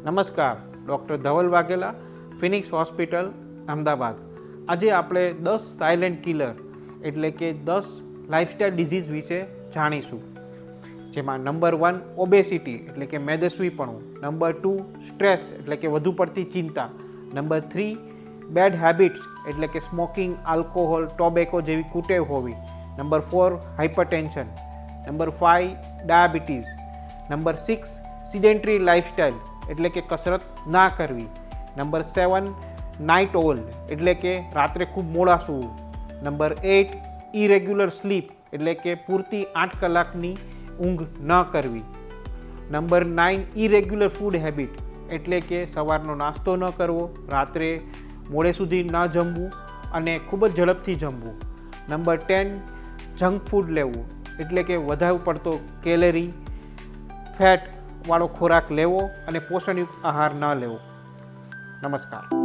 નમસ્કાર, doctor Dhaval Vaghela, Phoenix hospital, Ahmedabad. આજે આપણે 10 સાયલેન્ટ કિલર એટલે કે 10 લાઇફસ્ટાઇલ ડિઝીઝ વિશે જાણીશું. જેમાં નંબર 1 ઓબેસિટી એટલે કે મેદસ્વીપણું, નંબર 2 સ્ટ્રેસ એટલે કે વધુ પડતી ચિંતા, નંબર 3 બેડ હેબિટ્સ એટલે કે સ્મોકિંગ, આલ્કોહોલ, ટોબેકો જેવી કુટેવ હોવી, number 4 hypertension, number 5 diabetes, number 6 sedentary lifestyle એટલે કે કસરત ના કરવી, નંબર 7 નાઇટ ઓલ એટલે કે રાત્રે ખૂબ મોડા સૂવું, નંબર 8 ઇરેગ્યુલર સ્લીપ એટલે કે પૂરતી 8 કલાકની ઊંઘ ન કરવી, નંબર 9 ઇરેગ્યુલર ફૂડ હેબિટ એટલે કે સવારનો નાસ્તો ન કરવો, રાત્રે મોડે સુધી ન જમવું અને ખૂબ જ ઝડપથી જમવું, નંબર 10 જંક ફૂડ લેવું એટલે કે વધારે પડતો કેલરી, ફેટ વાળો ખોરાક લેવો અને પોષણયુક્ત આહાર ન લેવો. નમસ્કાર.